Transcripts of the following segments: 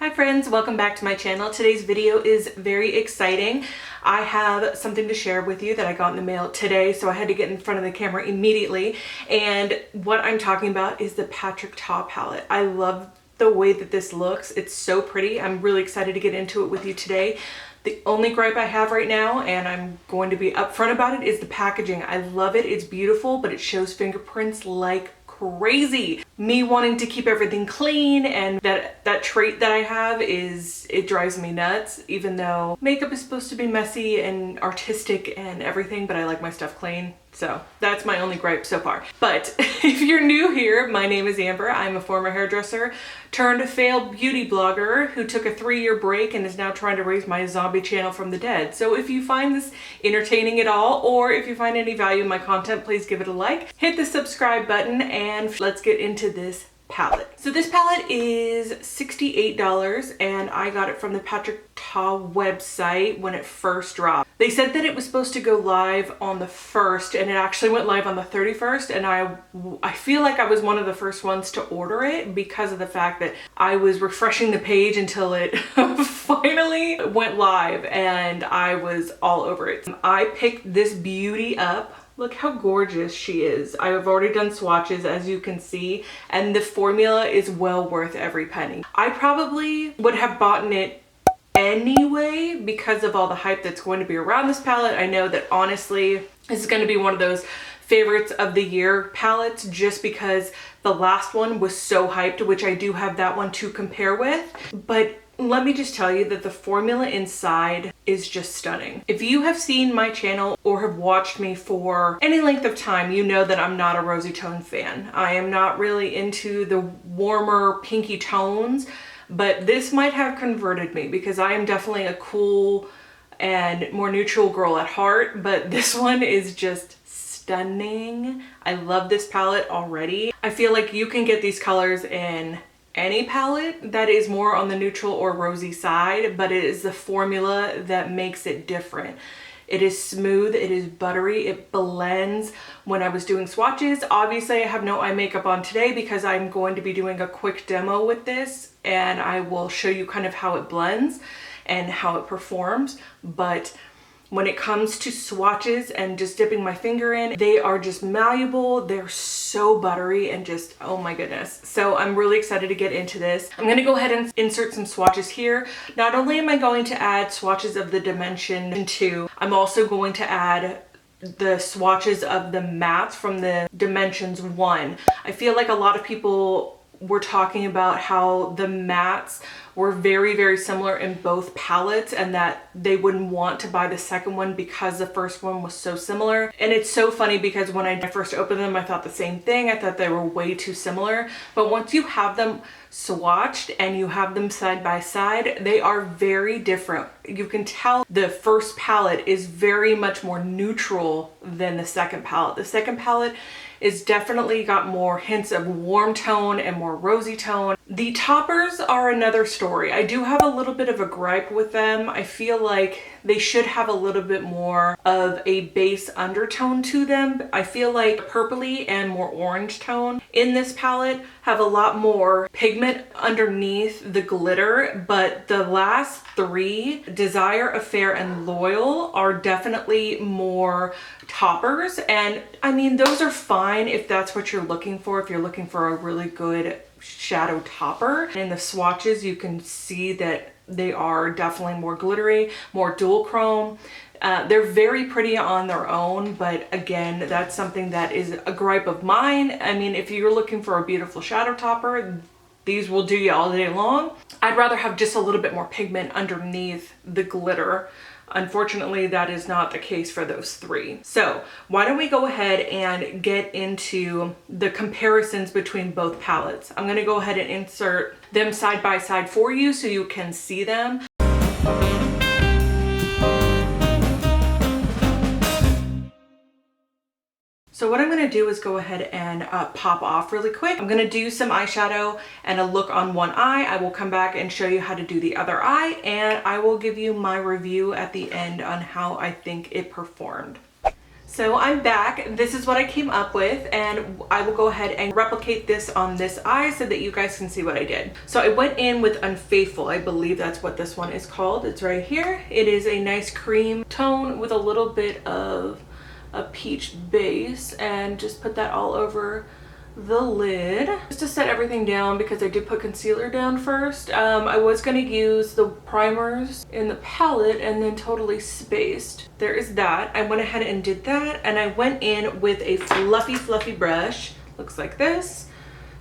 Hi friends, welcome back to my channel. Today's video is very exciting. I have something to share with you that I got in the mail today, so I had to get in front of the camera immediately. And what I'm talking about is the Patrick Ta palette. I love the way that this looks. It's so pretty. I'm really excited to get into it with you today. The only gripe I have right now, and I'm going to be upfront about it, is the packaging. I love it. It's beautiful, but it shows fingerprints like crazy. Me wanting to keep everything clean, and that trait that I have is it drives me nuts, even though makeup is supposed to be messy and artistic and everything, but I like my stuff clean. So that's my only gripe so far. But if you're new here, my name is Amber. I'm a former hairdresser turned failed beauty blogger who took a 3-year break and is now trying to raise my zombie channel from the dead. So if you find this entertaining at all, or if you find any value in my content, please give it a like, hit the subscribe button, and let's get into this palette. So this palette is $68 and I got it from the Patrick Ta website when it first dropped. They said that it was supposed to go live on the 1st and it actually went live on the 31st, and I feel like I was one of the first ones to order it because of the fact that I was refreshing the page until it finally went live and I was all over it. I picked this beauty up. Look how gorgeous she is. I have already done swatches, as you can see, and the formula is well worth every penny. I probably would have bought it anyway because of all the hype that's going to be around this palette. I know that honestly, this is going to be one of those favorites of the year palettes just because the last one was so hyped, which I do have that one to compare with. But let me just tell you that the formula inside is just stunning. If you have seen my channel or have watched me for any length of time, you know that I'm not a rosy tone fan. I am not really into the warmer pinky tones, but this might have converted me because I am definitely a cool and more neutral girl at heart, but this one is just stunning. I love this palette already. I feel like you can get these colors in any palette that is more on the neutral or rosy side, but it is the formula that makes it different. It is smooth, it is buttery, it blends. When I was doing swatches, obviously I have no eye makeup on today because I'm going to be doing a quick demo with this and I will show you kind of how it blends and how it performs. But when it comes to swatches and just dipping my finger in, they are just malleable. They're so buttery and just, oh my goodness. So I'm really excited to get into this. I'm gonna go ahead and insert some swatches here. Not only am I going to add swatches of the Dimension 2, I'm also going to add the swatches of the mattes from the Dimensions 1. I feel like a lot of people were talking about how the mattes were very, very similar in both palettes and that they wouldn't want to buy the second one because the first one was so similar. And it's so funny because when I first opened them, I thought the same thing. I thought they were way too similar. But once you have them swatched and you have them side by side, they are very different. You can tell the first palette is very much more neutral than the second palette. The second palette is definitely got more hints of warm tone and more rosy tone. The toppers are another story. I do have a little bit of a gripe with them. I feel like they should have a little bit more of a base undertone to them. I feel like purpley and more orange tone in this palette have a lot more pigment underneath the glitter, but the last three, Desire, Affair, and Loyal, are definitely more toppers. And I mean, those are fine if that's what you're looking for, if you're looking for a really good shadow topper. In the swatches, you can see that they are definitely more glittery, more dual chrome. They're very pretty on their own, but again, that's something that is a gripe of mine. I mean, if you're looking for a beautiful shadow topper, these will do you all day long. I'd rather have just a little bit more pigment underneath the glitter. Unfortunately, that is not the case for those three. So why don't we go ahead and get into the comparisons between both palettes. I'm gonna go ahead and insert them side by side for you so you can see them. So what I'm going to do is go ahead and pop off really quick. I'm going to do some eyeshadow and a look on one eye. I will come back and show you how to do the other eye, and I will give you my review at the end on how I think it performed. So I'm back. This is what I came up with, and I will go ahead and replicate this on this eye so that you guys can see what I did. So I went in with Unfaithful. I believe that's what this one is called. It's right here. It is a nice cream tone with a little bit of a peach base, and just put that all over the lid just to set everything down because I did put concealer down first. I was going to use the primers in the palette and then totally spaced. There is that. I went ahead and did that, and I went in with a fluffy brush. Looks like this.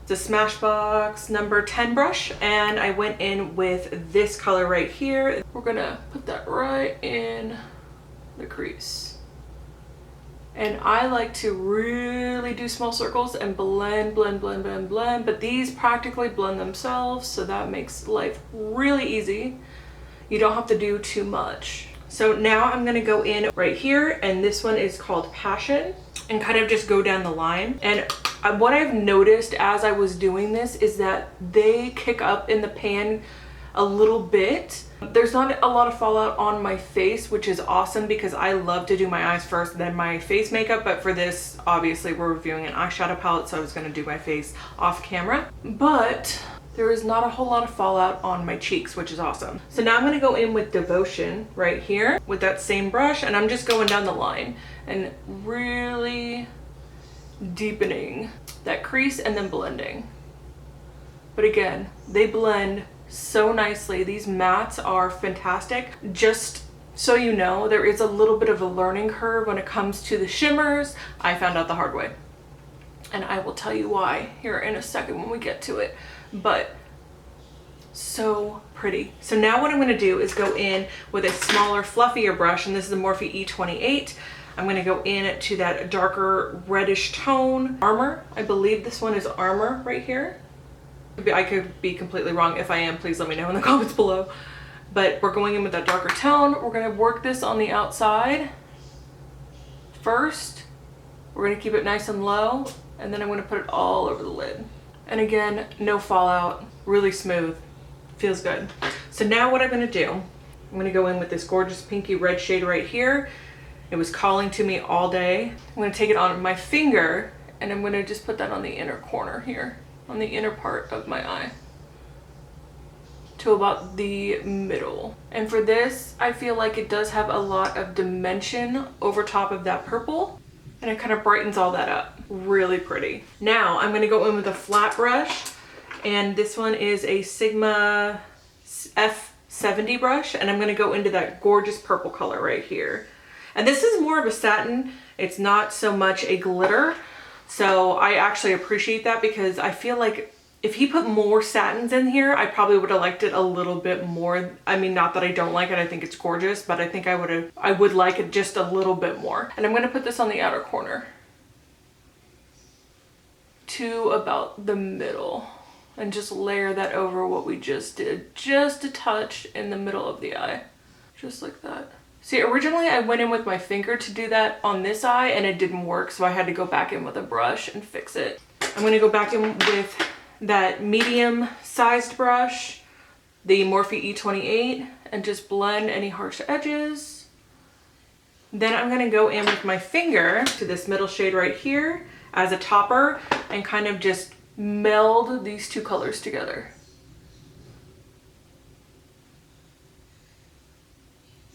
It's a Smashbox number 10 brush, and I went in with this color right here. We're gonna put that right in the crease. And I like to really do small circles and blend, but these practically blend themselves, so that makes life really easy. You don't have to do too much. So now I'm gonna go in right here, and this one is called Passion, and kind of just go down the line. And what I've noticed as I was doing this is that they kick up in the pan a little bit. There's not a lot of fallout on my face, which is awesome because I love to do my eyes first, then my face makeup. But for this, obviously we're reviewing an eyeshadow palette, so I was gonna do my face off camera. But there is not a whole lot of fallout on my cheeks, which is awesome. So now I'm gonna go in with Devotion right here with that same brush, and I'm just going down the line and really deepening that crease and then blending. But again, they blend so nicely. These mattes are fantastic. Just so you know, there is a little bit of a learning curve when it comes to the shimmers. I found out the hard way, and I will tell you why here in a second when we get to it. But so pretty. So now what I'm going to do is go in with a smaller, fluffier brush, and this is the Morphe E28. I'm going to go in to that darker reddish tone. Armor, I believe this one is Armor right here. I could be completely wrong. If I am, please let me know in the comments below. But we're going in with that darker tone. We're going to work this on the outside first. We're going to keep it nice and low, and then I'm going to put it all over the lid. And again, no fallout, really smooth, feels good. So now what I'm going to do, I'm going to go in with this gorgeous pinky red shade right here. It was calling to me all day. I'm going to take it on my finger, and I'm going to just put that on the inner corner here, on the inner part of my eye to about the middle. And for this, I feel like it does have a lot of dimension over top of that purple, and it kind of brightens all that up. Really pretty. Now I'm gonna go in with a flat brush, and this one is a Sigma F70 brush, and I'm gonna go into that gorgeous purple color right here. And this is more of a satin. It's not so much a glitter. So I actually appreciate that because I feel like if he put more satins in here, I probably would have liked it a little bit more. I mean, not that I don't like it, I think it's gorgeous, but I think I would like it just a little bit more. And I'm gonna put this on the outer corner to about the middle and just layer that over what we just did. Just a touch in the middle of the eye, just like that. See, originally I went in with my finger to do that on this eye and it didn't work, so I had to go back in with a brush and fix it. I'm gonna go back in with that medium sized brush, the Morphe E28, and just blend any harsh edges. Then I'm gonna go in with my finger to this middle shade right here as a topper and kind of just meld these two colors together.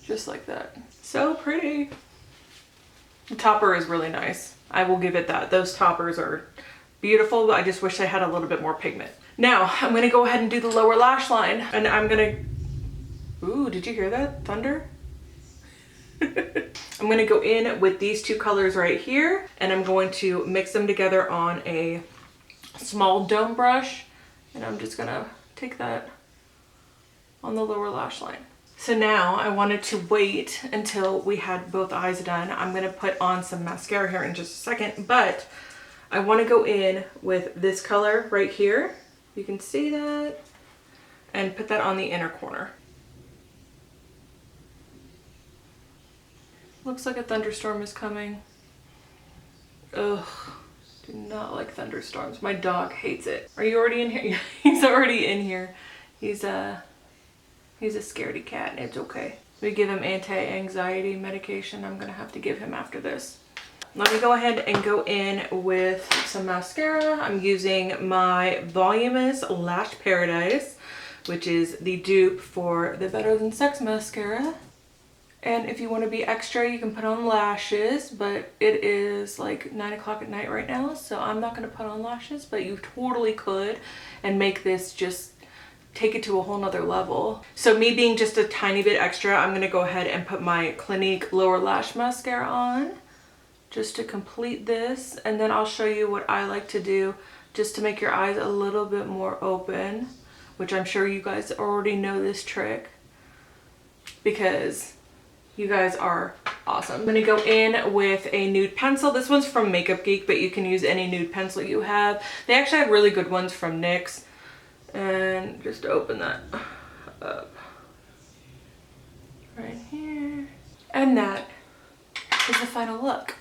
Just like that. So pretty. The topper is really nice. I will give it that. Those toppers are beautiful, but I just wish I had a little bit more pigment. Now, I'm gonna go ahead and do the lower lash line, and I'm gonna, ooh, did you hear that? Thunder? I'm gonna go in with these two colors right here, and I'm going to mix them together on a small dome brush, and I'm just gonna take that on the lower lash line. So now I wanted to wait until we had both eyes done. I'm gonna put on some mascara here in just a second, but I wanna go in with this color right here. You can see that, and put that on the inner corner. Looks like a thunderstorm is coming. Ugh, do not like thunderstorms. My dog hates it. Are you already in here? He's already in here. He's a scaredy cat, and it's okay. We give him anti-anxiety medication I'm gonna have to give him after this. let me go ahead and go in with some mascara. I'm using my Voluminous Lash Paradise, which is the dupe for the Better Than Sex mascara. And if you want to be extra, you can put on lashes, but it is like 9 o'clock at night right now, so I'm not going to put on lashes, but you totally could and make this just take it to a whole nother level. So me being just a tiny bit extra, I'm going to go ahead and put my Clinique Lower Lash Mascara on just to complete this, and then I'll show you what I like to do just to make your eyes a little bit more open, which I'm sure you guys already know this trick because you guys are awesome. I'm gonna go in with a nude pencil. This one's from Makeup Geek, but you can use any nude pencil you have. They actually have really good ones from NYX. And just open that up right here. And that is the final look.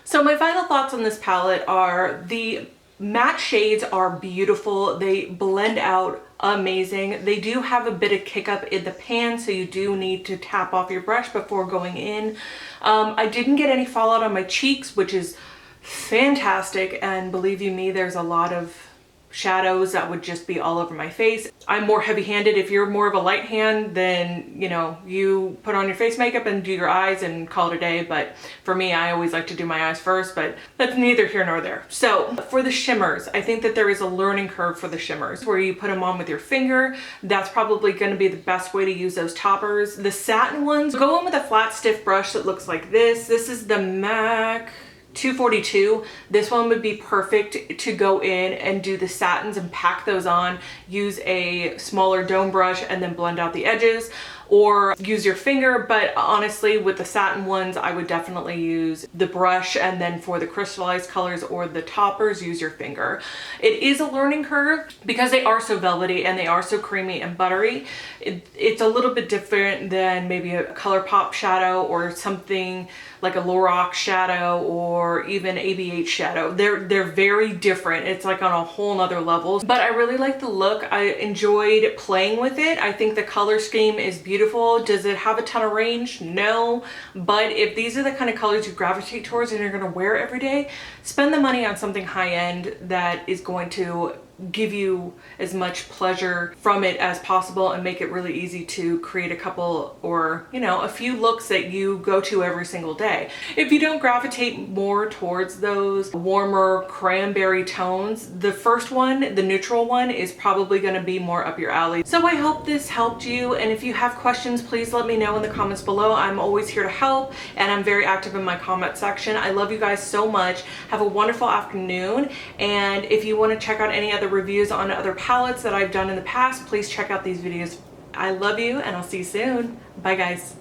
So my final thoughts on this palette are the matte shades are beautiful. They blend out amazing. They do have a bit of kick up in the pan, so you do need to tap off your brush before going in. I didn't get any fallout on my cheeks, which is fantastic, and believe you me, there's a lot of shadows that would just be all over my face. I'm more heavy-handed. If you're more of a light hand, then you know, you put on your face makeup and do your eyes and call it a day, but for me, I always like to do my eyes first, but that's neither here nor there. So for the shimmers, I think that there is a learning curve for the shimmers where you put them on with your finger. That's probably going to be the best way to use those toppers. The satin ones, go in with a flat stiff brush that looks like this. This is the MAC 242. This one would be perfect to go in and do the satins and pack those on. Use a smaller dome brush and then blend out the edges, or use your finger, but honestly with the satin ones I would definitely use the brush, and then for the crystallized colors or the toppers, use your finger. It is a learning curve because they are so velvety and they are so creamy and buttery. It's a little bit different than maybe a ColourPop shadow or something like a Lorac shadow or even ABH shadow. They're very different. It's like on a whole nother level, but I really like the look. I enjoyed playing with it. I think the color scheme is beautiful. Does it have a ton of range? No, but if these are the kind of colors you gravitate towards and you're going to wear every day, spend the money on something high-end that is going to give you as much pleasure from it as possible and make it really easy to create a couple or, you know, a few looks that you go to every single day. If you don't gravitate more towards those warmer cranberry tones, the first one, the neutral one, is probably going to be more up your alley. So I hope this helped you, and if you have questions, please let me know in the comments below. I'm always here to help, and I'm very active in my comment section. I love you guys so much. Have a wonderful afternoon, and if you want to check out any other reviews on other palettes that I've done in the past, please check out these videos. I love you, and I'll see you soon. Bye guys.